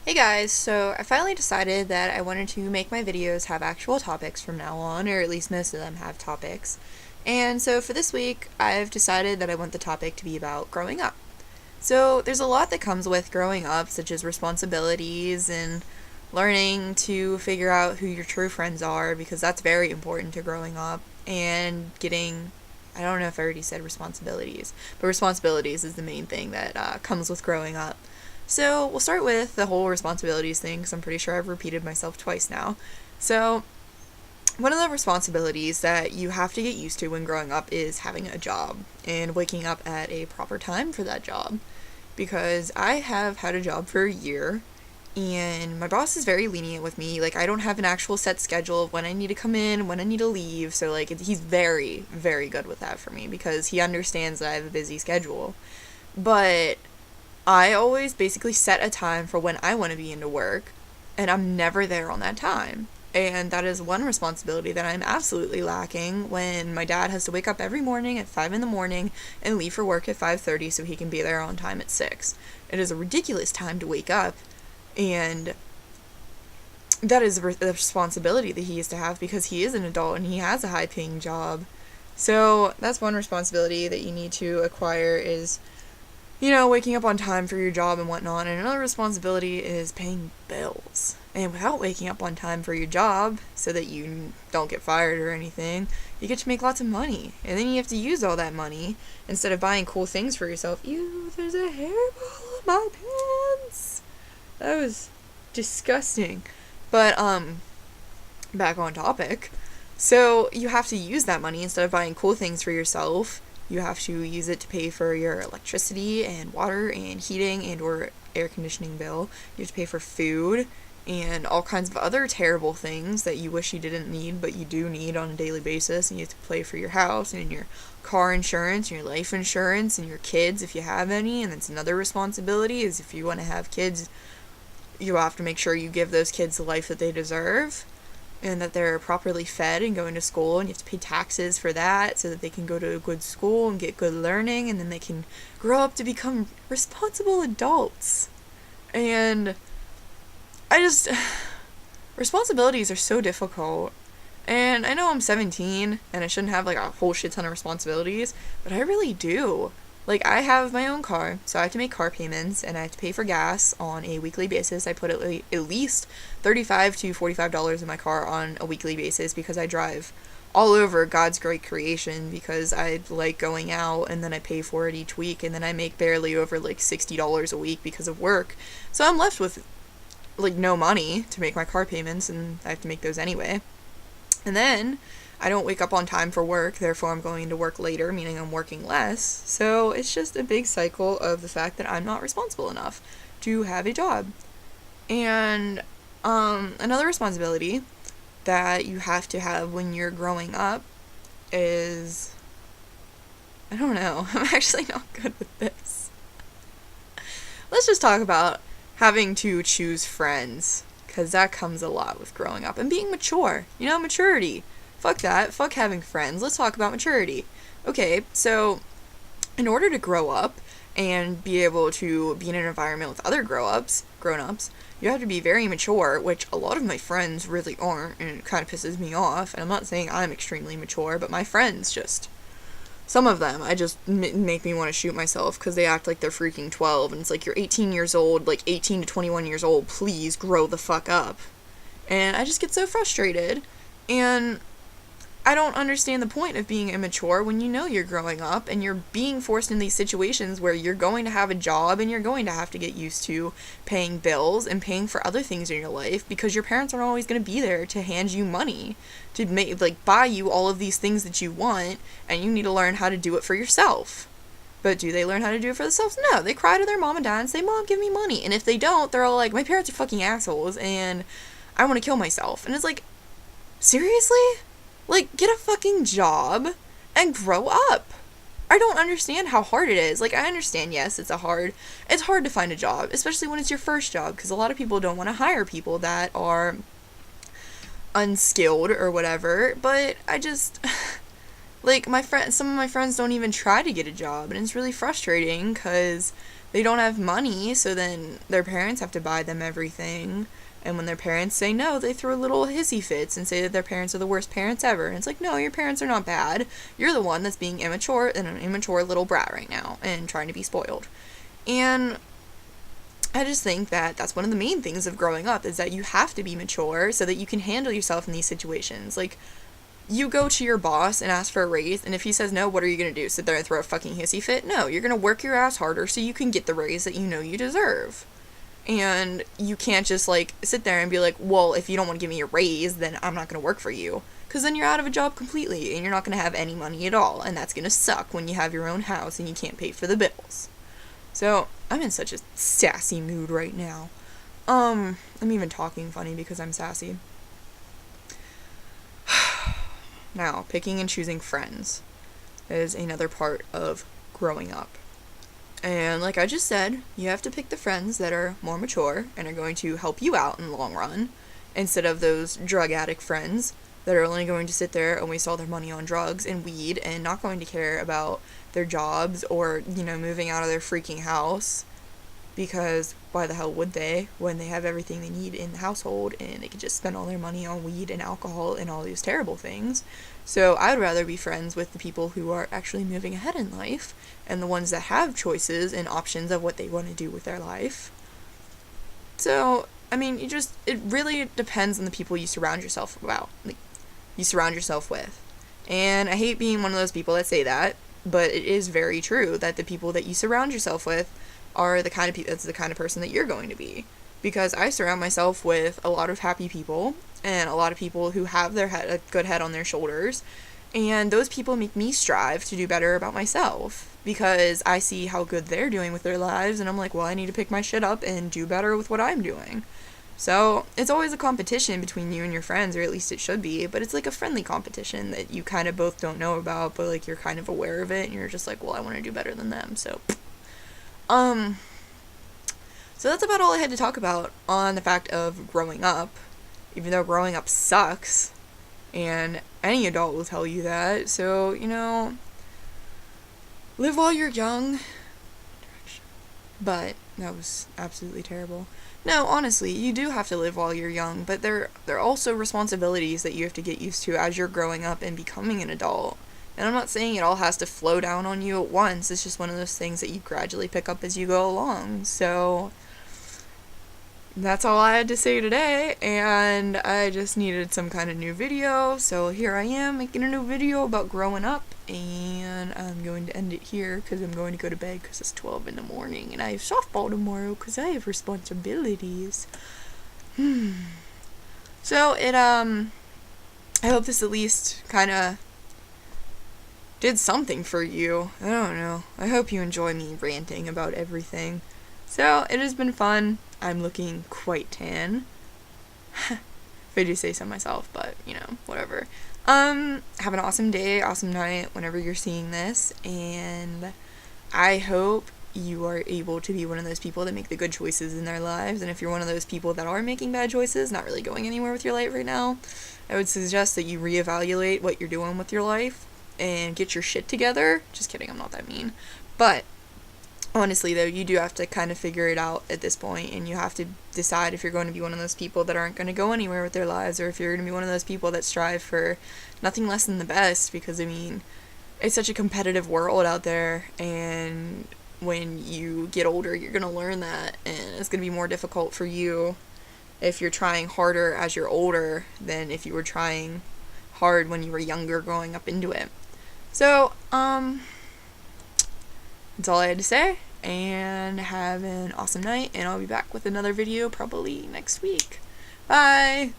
Hey guys, so I finally decided that I wanted to make my videos have actual topics from now on, or at least most of them have topics. And so for this week, I've decided that I want the topic to be about growing up. So there's a lot that comes with growing up, such as responsibilities and learning to figure out who your true friends are, because that's very important to growing up, and getting, I don't know if I already said responsibilities, but responsibilities is the main thing that comes with growing up. So we'll start with the whole responsibilities thing, because I'm pretty sure I've repeated myself twice now. So one of the responsibilities that you have to get used to when growing up is having a job and waking up at a proper time for that job. Because I have had a job for a year, and my boss is very lenient with me. Like, I don't have an actual set schedule of when I need to come in, when I need to leave. So, like, he's very, very good with that for me because he understands that I have a busy schedule. But I always basically set a time for when I want to be into work, and I'm never there on that time. And that is one responsibility that I'm absolutely lacking when my dad has to wake up every morning at 5 in the morning and leave for work at 5:30 so he can be there on time at 6. It is a ridiculous time to wake up, and that is the responsibility that he has to have because he is an adult and he has a high-paying job. So that's one responsibility that you need to acquire is waking up on time for your job and whatnot. And another responsibility is paying bills. And without waking up on time for your job, so that you don't get fired or anything, you get to make lots of money. And then you have to use all that money instead of buying cool things for yourself. Ew, there's a hairball on my pants. That was disgusting. But, back on topic. So, you have to use that money instead of buying cool things for yourself. You have to use it to pay for your electricity and water and heating and or air conditioning bill. You have to pay for food and all kinds of other terrible things that you wish you didn't need, but you do need on a daily basis. And you have to pay for your house and your car insurance, and your life insurance, and your kids if you have any. And that's another responsibility is if you want to have kids, you have to make sure you give those kids the life that they deserve, and that they're properly fed and going to school, and you have to pay taxes for that so that they can go to a good school and get good learning, and then they can grow up to become responsible adults. And responsibilities are so difficult. And I know I'm 17 and I shouldn't have like a whole shit ton of responsibilities, but I really do. Like, I have my own car, so I have to make car payments, and I have to pay for gas on a weekly basis. I put at least $35 to $45 in my car on a weekly basis because I drive all over God's great creation because I like going out, and then I pay for it each week, and then I make barely over like $60 a week because of work. So I'm left with like no money to make my car payments, and I have to make those anyway. And then I don't wake up on time for work, therefore I'm going to work later, meaning I'm working less. So it's just a big cycle of the fact that I'm not responsible enough to have a job. And another responsibility that you have to have when you're growing up is, I don't know, I'm actually not good with this. Let's just talk about having to choose friends, because that comes a lot with growing up and being mature. Maturity. Fuck that. Fuck having friends. Let's talk about maturity. Okay, so in order to grow up and be able to be in an environment with other grown-ups, you have to be very mature, which a lot of my friends really aren't, and it kind of pisses me off. And I'm not saying I'm extremely mature, but my friends some of them, make me want to shoot myself because they act like they're freaking 12, and it's like, you're 18 years old, like 18 to 21 years old, please grow the fuck up. And I just get so frustrated, and I don't understand the point of being immature when you know you're growing up and you're being forced in these situations where you're going to have a job and you're going to have to get used to paying bills and paying for other things in your life because your parents aren't always going to be there to hand you money to buy you all of these things that you want, and you need to learn how to do it for yourself. But do they learn how to do it for themselves? No, they cry to their mom and dad and say, "Mom, give me money." And if they don't, they're all like, "My parents are fucking assholes and I want to kill myself." And it's like, seriously? Like, get a fucking job and grow up. I don't understand how hard it is. Like, I understand, yes, it's hard to find a job, especially when it's your first job, because a lot of people don't want to hire people that are unskilled or whatever, but I just, like, some of my friends don't even try to get a job, and it's really frustrating, because they don't have money, so then their parents have to buy them everything. And when their parents say no, they throw little hissy fits and say that their parents are the worst parents ever. And it's like, no, your parents are not bad. You're the one that's being immature and an immature little brat right now and trying to be spoiled. And I just think that that's one of the main things of growing up, is that you have to be mature so that you can handle yourself in these situations. Like, you go to your boss and ask for a raise, and if he says no, what are you going to do? Sit there and throw a fucking hissy fit? No, you're going to work your ass harder so you can get the raise that you know you deserve. And you can't just, like, sit there and be like, well, if you don't want to give me a raise, then I'm not going to work for you. Because then you're out of a job completely, and you're not going to have any money at all, and that's going to suck when you have your own house and you can't pay for the bills. So, I'm in such a sassy mood right now. I'm even talking funny because I'm sassy. Now, picking and choosing friends is another part of growing up. And like I just said, you have to pick the friends that are more mature and are going to help you out in the long run, instead of those drug addict friends that are only going to sit there and waste all their money on drugs and weed and not going to care about their jobs or, moving out of their freaking house. Because why the hell would they, when they have everything they need in the household and they could just spend all their money on weed and alcohol and all these terrible things? So I would rather be friends with the people who are actually moving ahead in life and the ones that have choices and options of what they want to do with their life. So, I mean, it really depends on the people you surround yourself with. And I hate being one of those people that say that, but it is very true that the people that you surround yourself with are the kind of that's the kind of person that you're going to be. Because I surround myself with a lot of happy people and a lot of people who have a good head on their shoulders, and those people make me strive to do better about myself because I see how good they're doing with their lives, and I'm like, well, I need to pick my shit up and do better with what I'm doing. So it's always a competition between you and your friends, or at least it should be, but it's like a friendly competition that you kind of both don't know about, but like you're kind of aware of it, and you're just like, well, I want to do better than them. So that's about all I had to talk about on the fact of growing up, even though growing up sucks, and any adult will tell you that. So, live while you're young. But that was absolutely terrible. No, honestly, you do have to live while you're young, but there are also responsibilities that you have to get used to as you're growing up and becoming an adult. And I'm not saying it all has to flow down on you at once. It's just one of those things that you gradually pick up as you go along. So that's all I had to say today, and I just needed some kind of new video, so here I am making a new video about growing up, and I'm going to end it here because I'm going to go to bed because it's 12 in the morning and I have softball tomorrow because I have responsibilities. So I hope this at least kind of did something for you. I don't know. I hope you enjoy me ranting about everything. So, it has been fun. I'm looking quite tan. If I do say so myself, but, whatever. Have an awesome day, awesome night, whenever you're seeing this, and I hope you are able to be one of those people that make the good choices in their lives, and if you're one of those people that are making bad choices, not really going anywhere with your life right now, I would suggest that you reevaluate what you're doing with your life, and get your shit together. Just kidding, I'm not that mean. But honestly, though, you do have to kind of figure it out at this point, and you have to decide if you're going to be one of those people that aren't going to go anywhere with their lives, or if you're going to be one of those people that strive for nothing less than the best, because, I mean, it's such a competitive world out there, and when you get older, you're going to learn that, and it's going to be more difficult for you if you're trying harder as you're older than if you were trying hard when you were younger growing up into it. So, that's all I had to say, and have an awesome night, and I'll be back with another video probably next week. Bye!